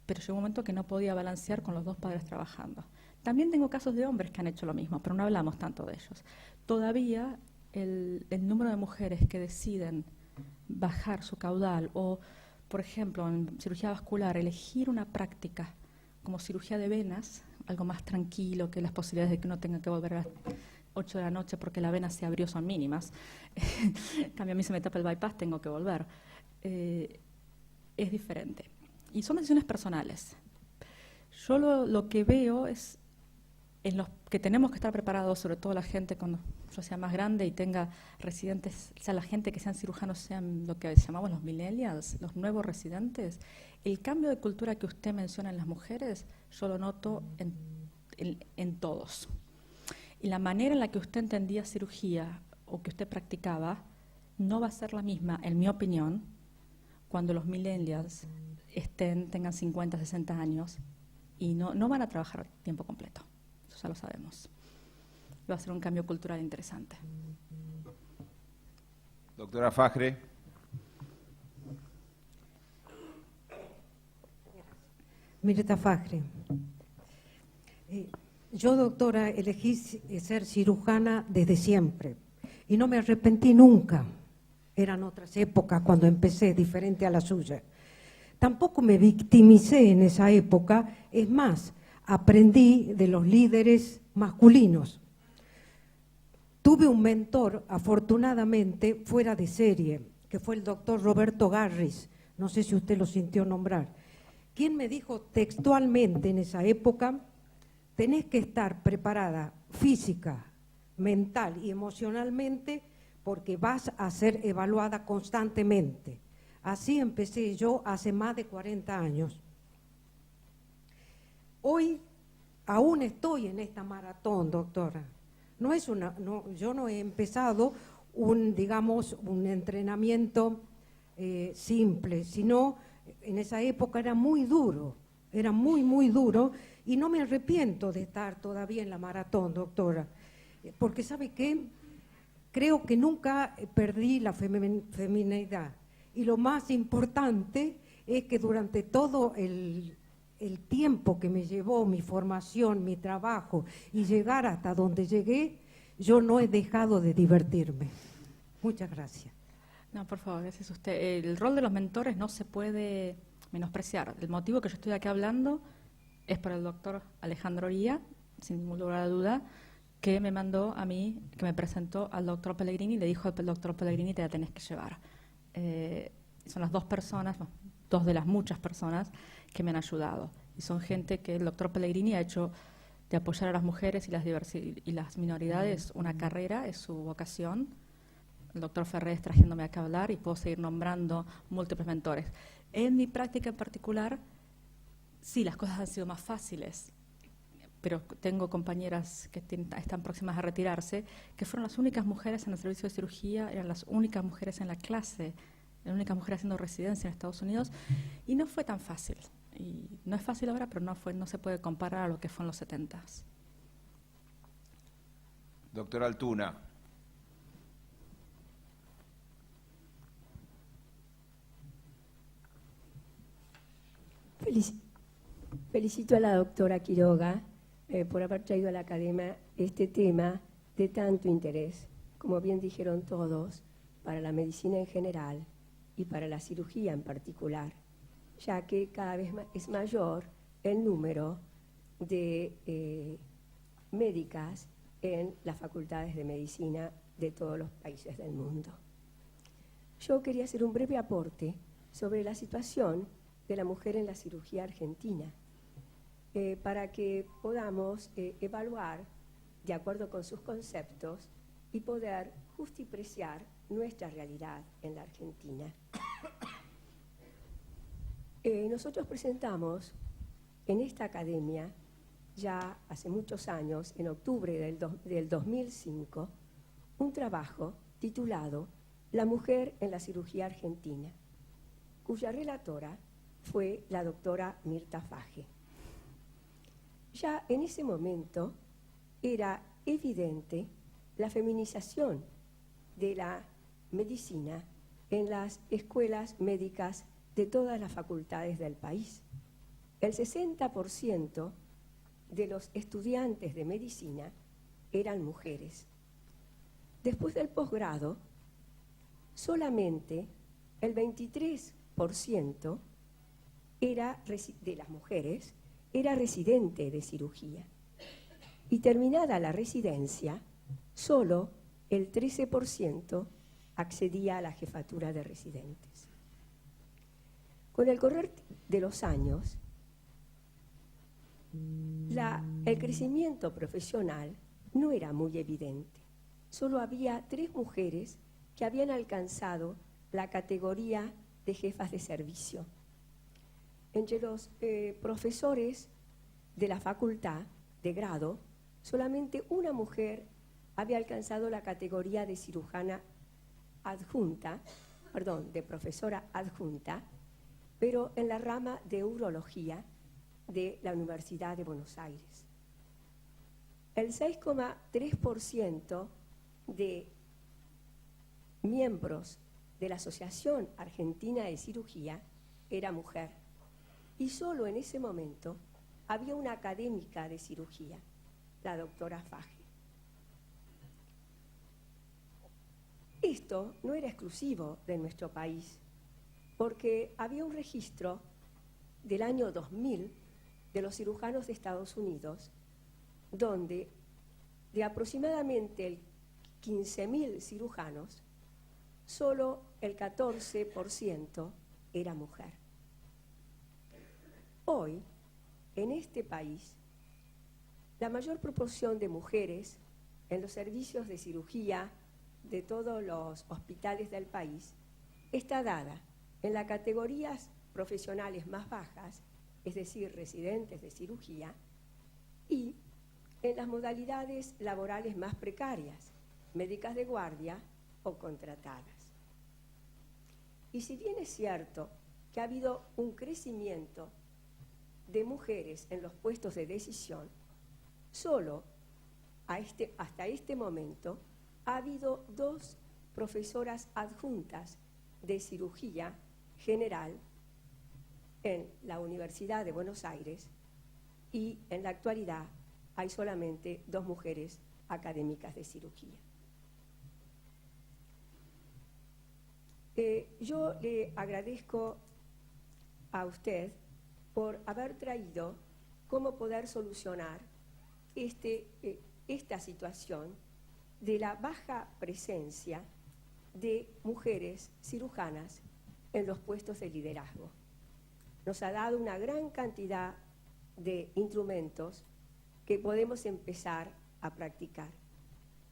pero llegó un momento que no podía balancear con los dos padres trabajando. También tengo casos de hombres que han hecho lo mismo, pero no hablamos tanto de ellos. Todavía el número de mujeres que deciden bajar su caudal o, por ejemplo, en cirugía vascular, elegir una práctica como cirugía de venas, algo más tranquilo, que las posibilidades de que uno tenga que volver a las 8 de la noche porque la vena se abrió son mínimas. En cambio, a mí se me tapa el bypass, tengo que volver. Es diferente. Y son decisiones personales. Yo lo que veo es en los que tenemos que estar preparados, sobre todo la gente cuando yo sea más grande y tenga residentes, o sea, la gente que sean cirujanos sean lo que llamamos los millennials, los nuevos residentes. El cambio de cultura que usted menciona en las mujeres, yo lo noto en todos. Y la manera en la que usted entendía cirugía o que usted practicaba no va a ser la misma, en mi opinión, cuando los millennials tengan 50, 60 años y no van a trabajar tiempo completo. Eso ya lo sabemos. Va a ser un cambio cultural interesante.
Doctora Fajre.
Mirta Fajre. Yo, doctora, elegí ser cirujana desde siempre y no me arrepentí nunca. Eran otras épocas cuando empecé, diferente a la suya. Tampoco me victimicé en esa época, es más, aprendí de los líderes masculinos. Tuve un mentor, afortunadamente, fuera de serie, que fue el doctor Roberto Garris, no sé si usted lo sintió nombrar, quien me dijo textualmente en esa época: tenés que estar preparada física, mental y emocionalmente porque vas a ser evaluada constantemente. Así empecé yo hace más de 40 años. Hoy aún estoy en esta maratón, doctora. Yo no he empezado un entrenamiento simple, sino en esa época era muy duro, era muy duro, y no me arrepiento de estar todavía en la maratón, doctora, porque ¿sabe qué? Creo que nunca perdí la feminidad, y lo más importante es que durante todo el tiempo que me llevó mi formación, mi trabajo y llegar hasta donde llegué, yo no he dejado de divertirme. Muchas gracias.
No, por favor, gracias a usted. El rol de los mentores no se puede menospreciar. El motivo que yo estoy aquí hablando es por el doctor Alejandro Oría, sin ningún lugar de duda, que me mandó a mí, que me presentó al doctor Pellegrini y le dijo al doctor Pellegrini: te la tenés que llevar. Son las dos personas, dos de las muchas personas que me han ayudado. Y son gente que el doctor Pellegrini ha hecho de apoyar a las mujeres y las minoridades una carrera, es su vocación. El doctor Ferrés trayéndome acá a hablar, y puedo seguir nombrando múltiples mentores. En mi práctica en particular, sí, las cosas han sido más fáciles, pero tengo compañeras que están próximas a retirarse, que fueron las únicas mujeres en el servicio de cirugía, eran las únicas mujeres en la clase, las únicas mujeres haciendo residencia en Estados Unidos, y no fue tan fácil. Y no es fácil ahora, pero no se puede comparar a lo que fue en los 70s.
Doctora Altuna.
Felicito a la doctora Quiroga por haber traído a la academia este tema de tanto interés, como bien dijeron todos, para la medicina en general y para la cirugía en particular, ya que cada vez es mayor el número de médicas en las facultades de medicina de todos los países del mundo. Yo quería hacer un breve aporte sobre la situación de la mujer en la cirugía argentina, para que podamos evaluar de acuerdo con sus conceptos y poder justipreciar nuestra realidad en la Argentina. Nosotros presentamos en esta academia, ya hace muchos años, en octubre del 2005, un trabajo titulado La mujer en la cirugía argentina, cuya relatora fue la doctora Mirta Fajre. Ya en ese momento era evidente la feminización de la medicina en las escuelas médicas de todas las facultades del país. El 60% de los estudiantes de medicina eran mujeres. Después del posgrado, solamente el 23% de las mujeres era residente de cirugía. Y terminada la residencia, solo el 13% accedía a la jefatura de residentes. Con el correr de los años, el crecimiento profesional no era muy evidente. Solo había 3 mujeres que habían alcanzado la categoría de jefas de servicio. Entre los profesores de la facultad de grado, solamente una mujer había alcanzado la categoría de cirujana adjunta, de profesora adjunta, pero en la rama de urología de la Universidad de Buenos Aires. El 6,3% de miembros de la Asociación Argentina de Cirugía era mujer. Y solo en ese momento había una académica de cirugía, la doctora Faje. Esto no era exclusivo de nuestro país, porque había un registro del año 2000 de los cirujanos de Estados Unidos, donde de aproximadamente 15.000 cirujanos, solo el 14% era mujer. Hoy, en este país, la mayor proporción de mujeres en los servicios de cirugía de todos los hospitales del país está dada en las categorías profesionales más bajas, es decir, residentes de cirugía, y en las modalidades laborales más precarias, médicas de guardia o contratadas. Y si bien es cierto que ha habido un crecimiento de mujeres en los puestos de decisión, solo hasta este momento ha habido 2 profesoras adjuntas de cirugía general en la Universidad de Buenos Aires, y en la actualidad hay solamente 2 mujeres académicas de cirugía. Yo le agradezco a usted por haber traído cómo poder solucionar esta situación de la baja presencia de mujeres cirujanas en los puestos de liderazgo. Nos ha dado una gran cantidad de instrumentos que podemos empezar a practicar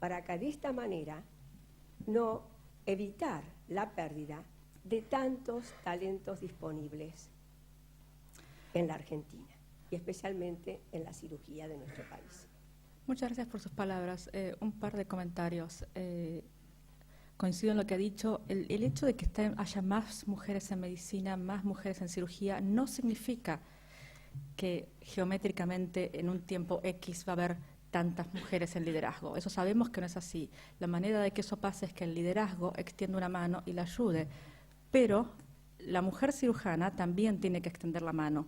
para que de esta manera no evitar la pérdida de tantos talentos disponibles en la Argentina y especialmente en la cirugía de nuestro país.
Muchas gracias por sus palabras. Un par de comentarios. Coincido en lo que ha dicho. El hecho de que haya más mujeres en medicina, más mujeres en cirugía, no significa que geométricamente en un tiempo X va a haber tantas mujeres en liderazgo. Eso sabemos que no es así. La manera de que eso pase es que el liderazgo extienda una mano y la ayude. Pero la mujer cirujana también tiene que extender la mano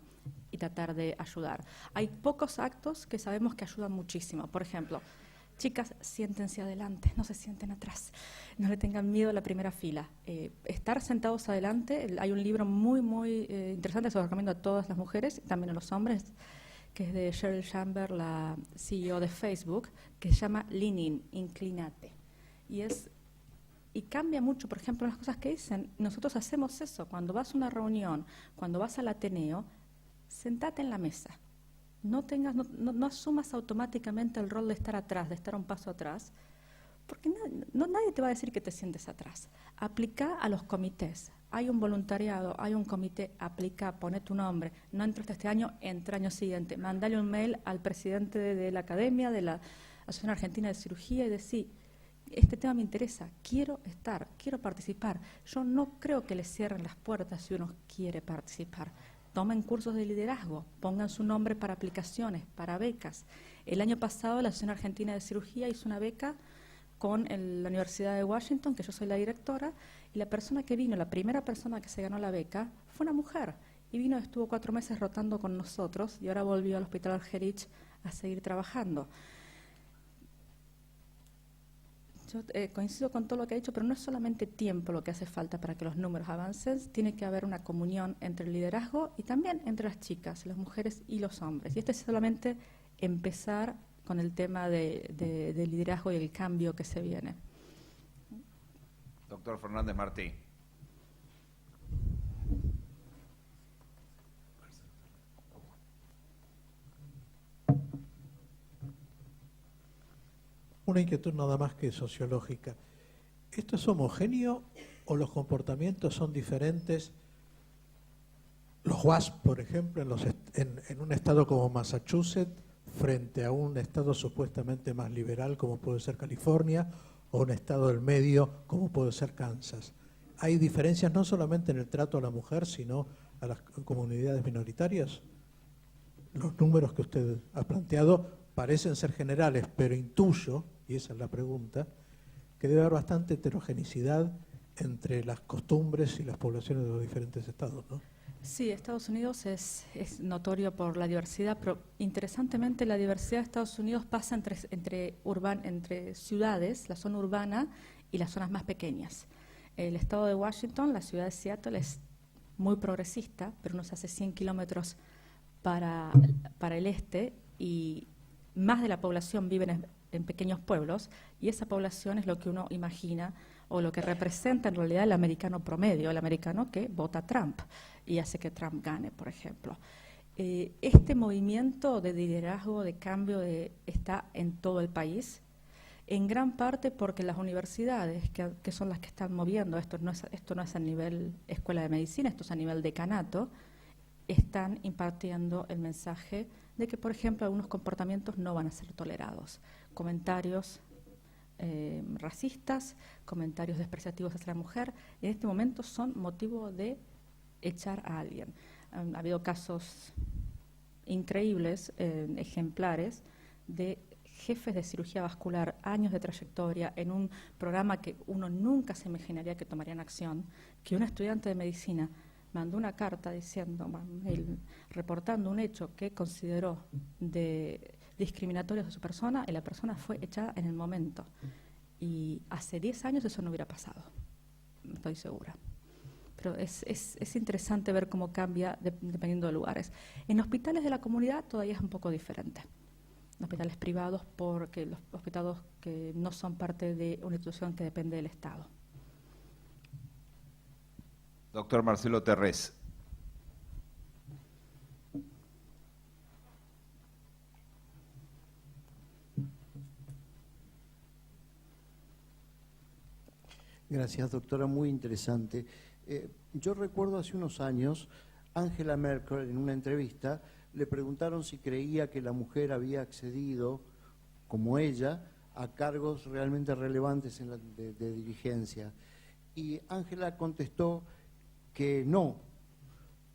y tratar de ayudar. Hay pocos actos que sabemos que ayudan muchísimo. Por ejemplo, chicas, siéntense adelante, no se sienten atrás, no le tengan miedo a la primera fila. Estar sentados adelante, hay un libro muy interesante, se lo recomiendo a todas las mujeres, también a los hombres, que es de Sheryl Sandberg, la CEO de Facebook, que se llama Lean In, inclínate. Y cambia mucho, por ejemplo, las cosas que dicen. Nosotros hacemos eso, cuando vas a una reunión, cuando vas al Ateneo, sentate en la mesa. No asumas automáticamente el rol de estar atrás, de estar un paso atrás, porque nadie te va a decir que te sientes atrás. Aplica a los comités. Hay un voluntariado, hay un comité, aplica, pone tu nombre. No entraste este año, entra año siguiente. Mandale un mail al presidente de la academia, de la Asociación Argentina de Cirugía, y decir, este tema me interesa, quiero estar, quiero participar. Yo no creo que le cierren las puertas si uno quiere participar. Tomen cursos de liderazgo, pongan su nombre para aplicaciones, para becas. El año pasado la Asociación Argentina de Cirugía hizo una beca con la Universidad de Washington, que yo soy la directora, y la persona que vino, la primera persona que se ganó la beca, fue una mujer. Y vino, estuvo 4 meses rotando con nosotros y ahora volvió al Hospital Argerich a seguir trabajando. Yo coincido con todo lo que ha dicho, pero no es solamente tiempo lo que hace falta para que los números avancen, tiene que haber una comunión entre el liderazgo y también entre las chicas, las mujeres y los hombres. Y este es solamente empezar con el tema de liderazgo y el cambio que se viene.
Doctor Fernández Martí.
Una inquietud nada más que sociológica. ¿Esto es homogéneo o los comportamientos son diferentes? Los WASP, por ejemplo, en un estado como Massachusetts, frente a un estado supuestamente más liberal como puede ser California, o un estado del medio como puede ser Kansas. ¿Hay diferencias no solamente en el trato a la mujer, sino a las comunidades minoritarias? Los números que usted ha planteado parecen ser generales, pero intuyo, y esa es la pregunta, que debe haber bastante heterogeneidad entre las costumbres y las poblaciones de los diferentes estados, ¿no?
Sí, Estados Unidos es notorio por la diversidad, pero interesantemente la diversidad de Estados Unidos pasa entre ciudades, la zona urbana y las zonas más pequeñas. El estado de Washington, la ciudad de Seattle, es muy progresista, pero nos hace 100 kilómetros para el este y más de la población vive en pequeños pueblos y esa población es lo que uno imagina o lo que representa en realidad el americano promedio, el americano que vota a Trump y hace que Trump gane, por ejemplo. Este movimiento de liderazgo, de cambio, está en todo el país, en gran parte porque las universidades, que son las que están moviendo, esto no es a nivel escuela de medicina, esto es a nivel decanato, están impartiendo el mensaje de que, por ejemplo, algunos comportamientos no van a ser tolerados. Comentarios racistas, comentarios despreciativos hacia la mujer, en este momento son motivo de echar a alguien. Ha habido casos increíbles, ejemplares, de jefes de cirugía vascular, años de trayectoria, en un programa que uno nunca se imaginaría que tomarían acción, que un estudiante de medicina mandó una carta diciendo, reportando un hecho que consideró discriminatorio de su persona, y la persona fue echada en el momento. Y hace 10 años eso no hubiera pasado, estoy segura. Pero es interesante ver cómo cambia dependiendo de lugares. En hospitales de la comunidad todavía es un poco diferente. En hospitales privados, porque los hospitales que no son parte de una institución que depende del Estado.
Doctor Marcelo Terrés.
Gracias, doctora, muy interesante. Yo recuerdo hace unos años, Angela Merkel, en una entrevista, le preguntaron si creía que la mujer había accedido, como ella, a cargos realmente relevantes de dirigencia. Y Angela contestó que no,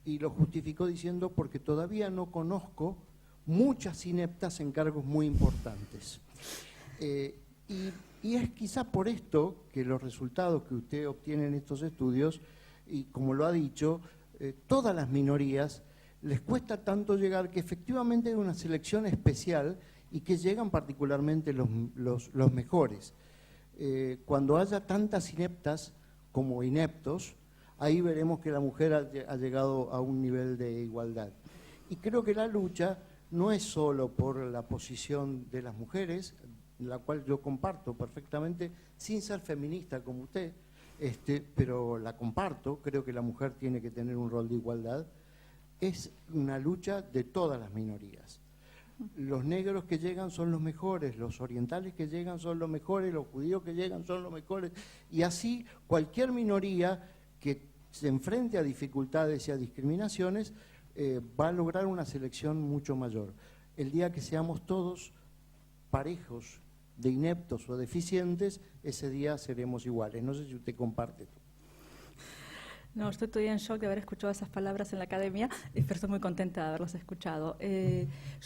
y lo justificó diciendo porque todavía no conozco muchas ineptas en cargos muy importantes. Y es quizá por esto que los resultados que usted obtiene en estos estudios, y como lo ha dicho, todas las minorías les cuesta tanto llegar, que efectivamente hay una selección especial y que llegan particularmente los mejores. Cuando haya tantas ineptas como ineptos, ahí veremos que la mujer ha llegado a un nivel de igualdad. Y creo que la lucha no es solo por la posición de las mujeres, la cual yo comparto perfectamente, sin ser feminista como usted, pero la comparto, creo que la mujer tiene que tener un rol de igualdad. Es una lucha de todas las minorías. Los negros que llegan son los mejores, los orientales que llegan son los mejores, los judíos que llegan son los mejores, y así cualquier minoría que se enfrente a dificultades y a discriminaciones va a lograr una selección mucho mayor. El día que seamos todos parejos de ineptos o deficientes, ese día seremos iguales. No sé si usted comparte.
No, estoy todavía en shock de haber escuchado esas palabras en la academia, pero estoy muy contenta de haberlas escuchado.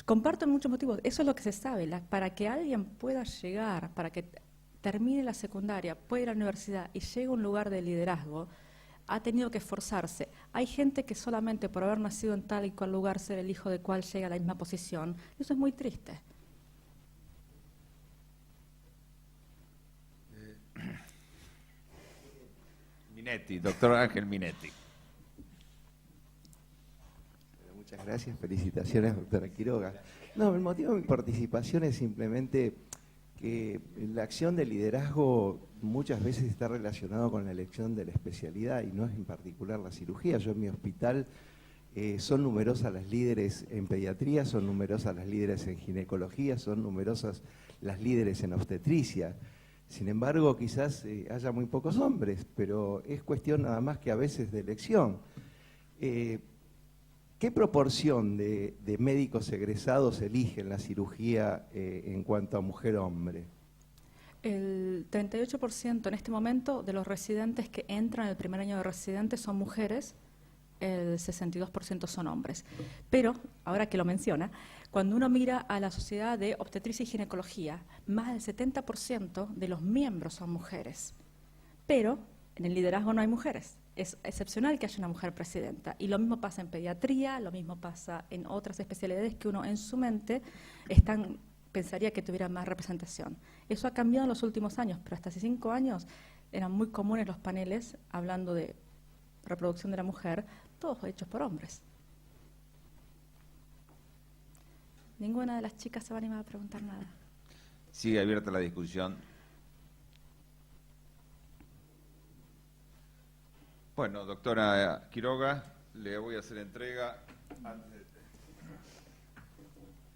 Comparto en muchos motivos, eso es lo que se sabe, para que alguien pueda llegar, para que termine la secundaria, puede ir a la universidad y llegue a un lugar de liderazgo, ha tenido que esforzarse. Hay gente que solamente por haber nacido en tal y cual lugar, ser el hijo de cual llega a la misma posición. Eso es muy triste.
Minetti, doctor Ángel Minetti.
Muchas gracias, felicitaciones, doctora Quiroga. No, el motivo de mi participación es simplemente que la acción de liderazgo muchas veces está relacionado con la elección de la especialidad y no es en particular la cirugía. Yo en mi hospital son numerosas las líderes en pediatría, son numerosas las líderes en ginecología, son numerosas las líderes en obstetricia. Sin embargo, quizás haya muy pocos hombres, pero es cuestión nada más que a veces de elección. ¿Qué proporción de médicos egresados eligen la cirugía en cuanto a mujer-hombre?
El 38% en este momento de los residentes que entran en el primer año de residente son mujeres, el 62% son hombres. Pero, ahora que lo menciona, cuando uno mira a la sociedad de obstetricia y ginecología, más del 70% de los miembros son mujeres. Pero en el liderazgo no hay mujeres. Es excepcional que haya una mujer presidenta. Y lo mismo pasa en pediatría, lo mismo pasa en otras especialidades que uno en su mente pensaría que tuviera más representación. Eso ha cambiado en los últimos años, pero hasta hace 5 años eran muy comunes los paneles hablando de reproducción de la mujer, todos hechos por hombres. Ninguna de las chicas se va a animar a preguntar nada.
Sigue abierta la discusión. Bueno, doctora Quiroga, le voy a hacer entrega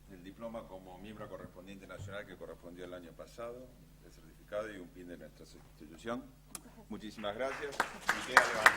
del diploma como miembro correspondiente nacional que correspondió el año pasado, el certificado y un pin de nuestra institución. Muchísimas gracias. Y queda levantado.